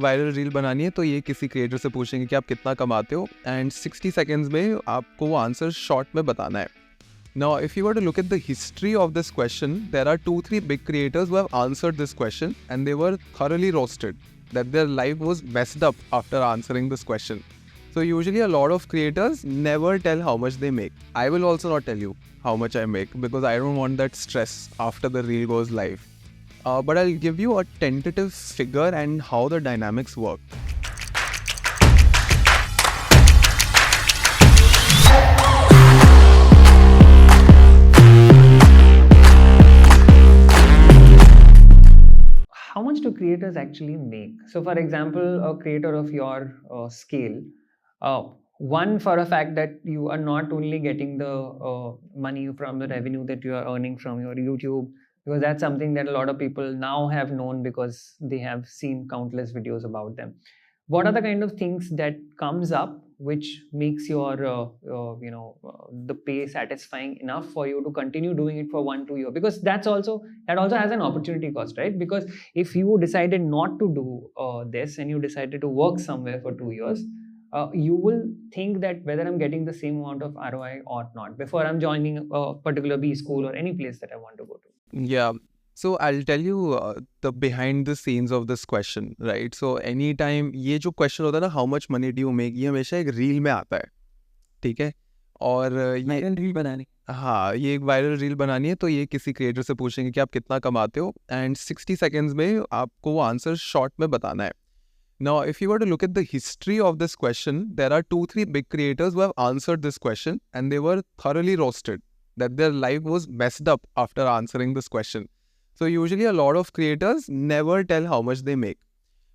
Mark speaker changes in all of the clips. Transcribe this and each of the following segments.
Speaker 1: Viral reel बनानी है तो ये किसी क्रिएटर से पूछेंगे कि आप कितना कमाते हो एंड 60 सेकेंड्स में आपको वो आंसर शॉर्ट में बताना है. Now, if you were to look at the history of this question, there are 2-3 big creators who have answered this question and they were thoroughly roasted that their life was messed up after answering this question. So usually a lot of creators never tell how much they make. I will also not tell you how much I make because I don't want that stress after the reel goes live. But I'll give you a tentative figure and how the dynamics work.
Speaker 2: How much do creators actually make? So, for example, a creator of your scale, one for a fact that you are not only getting the money from the revenue that you are earning from your YouTube, because that's something that a lot of people now have known because they have seen countless videos about them. What are the kind of things that comes up which makes your the pay satisfying enough for you to continue doing it for 1-2 years? Because that also has an opportunity cost, right? Because if you decided not to do this and you decided to work somewhere for 2 years, you will think that whether I'm getting the same amount of ROI or not before I'm joining a particular B school or any place that I want to go to.
Speaker 1: Yeah. So I'll tell you the behind the scenes of this question, right? So anytime ये जो question होता है ना, how much money do you make, ये हमेशा एक reel में आता है, ठीक है? और ये
Speaker 3: वायरल रील बनानी.
Speaker 1: हाँ, ये एक वायरल रील बनानी है तो ये किसी क्रिएटर से पूछेंगे कि आप कितना कमाते हो एंड 60 सेकेंड्स में आपको वो आंसर शॉर्ट में बताना है. Now, if you were to look at the history of this question, there are 2-3 big creators who have answered this question and they were thoroughly roasted that their life was messed up after answering this question. So usually a lot of creators never tell how much they make.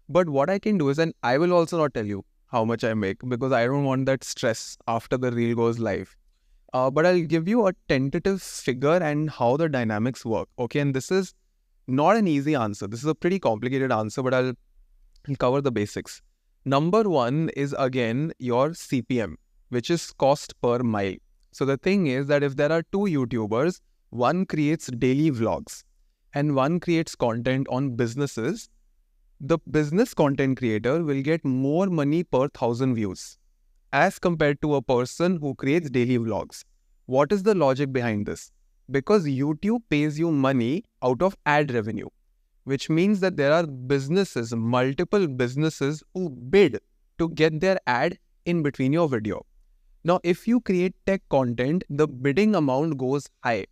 Speaker 1: But what I can do is, and I will also not tell you how much I make because I don't want that stress after the reel goes live. But I'll give you a tentative figure and how the dynamics work. Okay, and this is not an easy answer. This is a pretty complicated answer, but I'll cover the basics. Number one is again your CPM, which is cost per mile. So the thing is that if there are two YouTubers, one creates daily vlogs and one creates content on businesses, the business content creator will get more money per 1,000 views as compared to a person who creates daily vlogs. What is the logic behind this? Because YouTube pays you money out of ad revenue, which means that there are businesses, multiple businesses who bid to get their ad in between your video. Now, if you create tech content, the bidding amount goes high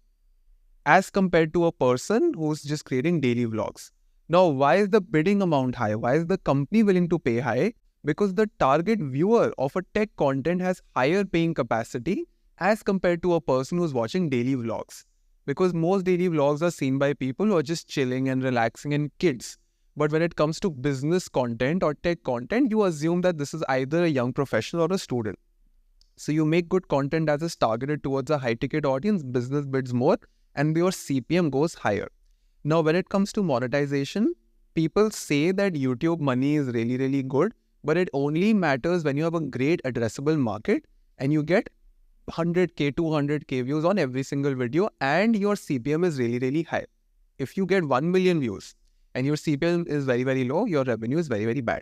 Speaker 1: as compared to a person who's just creating daily vlogs. Now, why is the bidding amount high? Why is the company willing to pay high? Because the target viewer of a tech content has higher paying capacity as compared to a person who's watching daily vlogs. Because most daily vlogs are seen by people who are just chilling and relaxing and kids. But when it comes to business content or tech content, you assume that this is either a young professional or a student. So you make good content that is targeted towards a high-ticket audience, business bids more, and your CPM goes higher. Now, when it comes to monetization, people say that YouTube money is really, really good, but it only matters when you have a great addressable market and you get 100k, 200k views on every single video and your CPM is really, really high. If you get 1 million views and your CPM is very, very low, your revenue is very, very bad.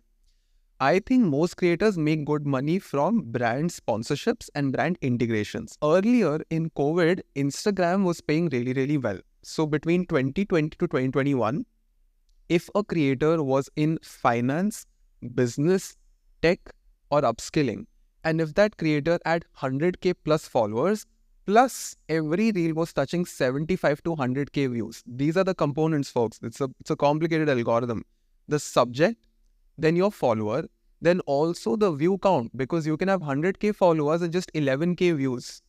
Speaker 1: I think most creators make good money from brand sponsorships and brand integrations. Earlier in COVID, Instagram was paying really, really well. So between 2020 to 2021, if a creator was in finance, business, tech, or upskilling, and if that creator had 100k plus followers, plus every reel was touching 75 to 100k views. These are the components, folks. It's a complicated algorithm. The subject, then your follower, then also the view count, because you can have 100k followers and just 11k views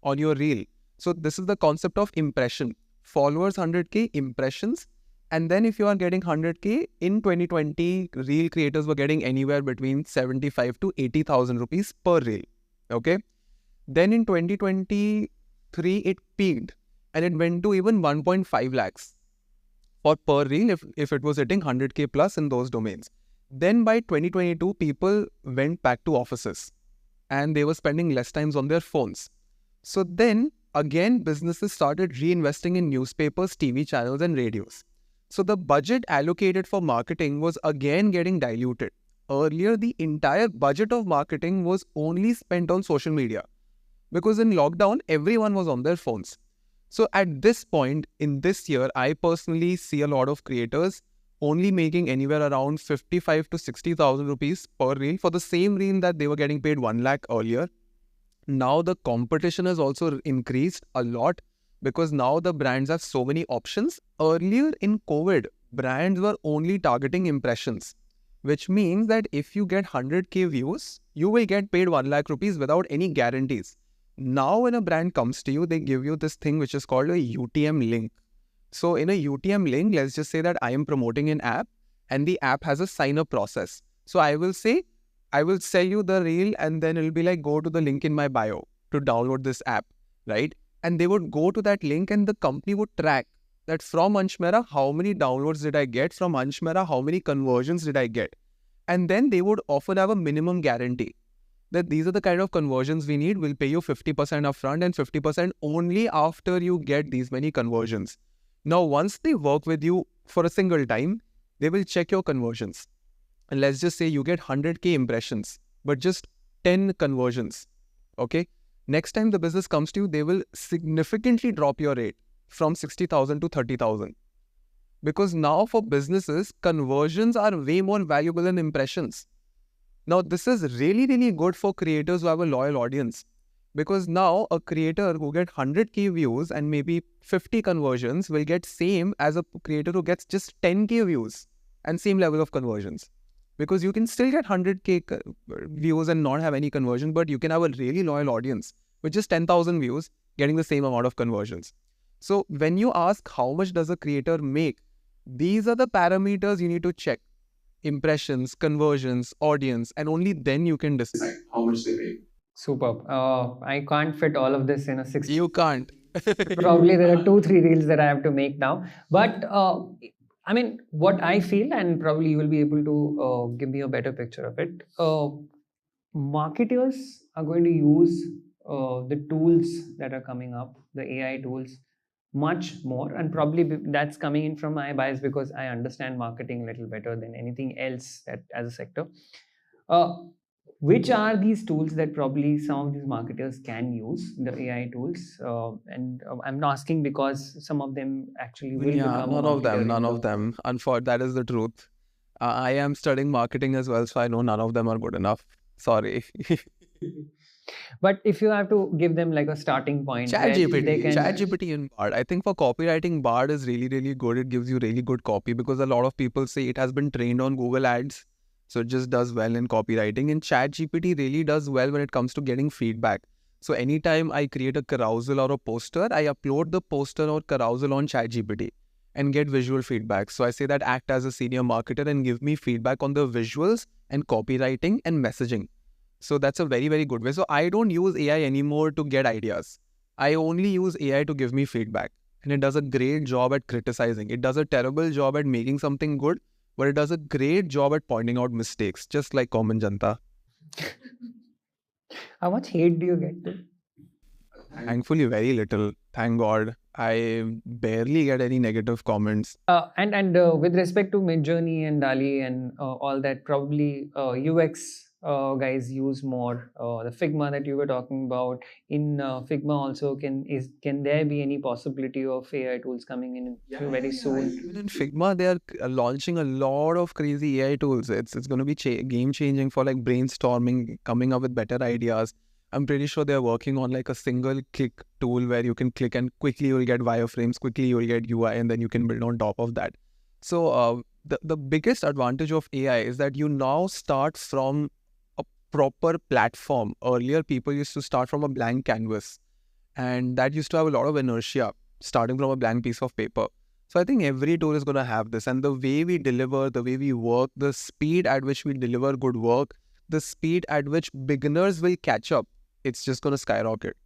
Speaker 1: on your reel. So this is the concept of impression. Followers 100k, impressions. And then if you are getting 100k, in 2020, reel creators were getting anywhere between 75 to 80,000 rupees per reel. Okay. Then in 2023, it peaked and it went to even 1.5 lakhs for per reel if it was hitting 100k plus in those domains. Then by 2022, people went back to offices and they were spending less times on their phones. So then again, businesses started reinvesting in newspapers, TV channels and radios. So the budget allocated for marketing was again getting diluted. Earlier, the entire budget of marketing was only spent on social media because in lockdown, everyone was on their phones. So at this point in this year, I personally see a lot of creators only making anywhere around 55 to 60,000 rupees per reel for the same reel that they were getting paid 1 lakh earlier. Now the competition has also increased a lot because now the brands have so many options. Earlier in COVID, brands were only targeting impressions, which means that if you get 100k views, you will get paid 1 lakh rupees without any guarantees. Now when a brand comes to you, they give you this thing which is called a UTM link. So in a UTM link, let's just say that I am promoting an app and the app has a sign-up process. So I will say, I will sell you the reel and then it'll be like, go to the link in my bio to download this app, right? And they would go to that link and the company would track that from Ansh Mehra, how many downloads did I get? From Ansh Mehra, how many conversions did I get? And then they would often have a minimum guarantee that these are the kind of conversions we need. We'll pay you 50% upfront and 50% only after you get these many conversions. Now, once they work with you for a single time, they will check your conversions. And let's just say you get 100k impressions, but just 10 conversions. Okay. Next time the business comes to you, they will significantly drop your rate from 60,000 to 30,000. Because now for businesses, conversions are way more valuable than impressions. Now, this is really, really good for creators who have a loyal audience. Because now a creator who gets 100k views and maybe 50 conversions will get same as a creator who gets just 10k views and same level of conversions. Because you can still get 100k views and not have any conversion, but you can have a really loyal audience with just 10,000 views getting the same amount of conversions. So when you ask how much does a creator make, these are the parameters you need to check. Impressions, conversions, audience, and only then you can decide how much they make.
Speaker 2: Superb. I can't fit all of this in a 60.
Speaker 1: You can't.
Speaker 2: Probably there are 2-3 reels that I have to make now. But I mean, what I feel, and probably you will be able to give me a better picture of it. Marketers are going to use the tools that are coming up, the AI tools, much more, and probably that's coming in from my bias because I understand marketing a little better than anything else that as a sector. Which are these tools that probably some of these marketers can use, the AI tools? And I'm not asking because some of them actually will become
Speaker 1: none of them. Unfortunately, that is the truth. I am studying marketing as well, so I know none of them are good enough. Sorry.
Speaker 2: But if you have to give them like a starting point,
Speaker 1: ChatGPT and Bard. I think for copywriting, Bard is really, really good. It gives you really good copy because a lot of people say it has been trained on Google Ads. So it just does well in copywriting. And ChatGPT really does well when it comes to getting feedback. So anytime I create a carousel or a poster, I upload the poster or carousel on ChatGPT and get visual feedback. So I say that act as a senior marketer and give me feedback on the visuals and copywriting and messaging. So that's a very, very good way. So I don't use AI anymore to get ideas. I only use AI to give me feedback. And it does a great job at criticizing. It does a terrible job at making something good, but it does a great job at pointing out mistakes, just like common janta.
Speaker 2: How much hate do you get?
Speaker 1: Thankfully, very little. Thank God. I barely get any negative comments.
Speaker 2: And with respect to Midjourney and DALL-E and all that, probably UX guys use more. The Figma that you were talking about, in Figma also, can there be any possibility of AI tools coming in very soon?
Speaker 1: Even in Figma, they are launching a lot of crazy AI tools. It's going to be game changing for like brainstorming, coming up with better ideas. I'm pretty sure they're working on like a single click tool where you can click and quickly you'll get wireframes, quickly you'll get UI, and then you can build on top of that. So the biggest advantage of AI is that you now start from a proper platform. Earlier, people used to start from a blank canvas, and that used to have a lot of inertia, starting from a blank piece of paper. So I think every tool is going to have this, and the way we deliver, the way we work, the speed at which we deliver good work, the speed at which beginners will catch up, it's just going to skyrocket.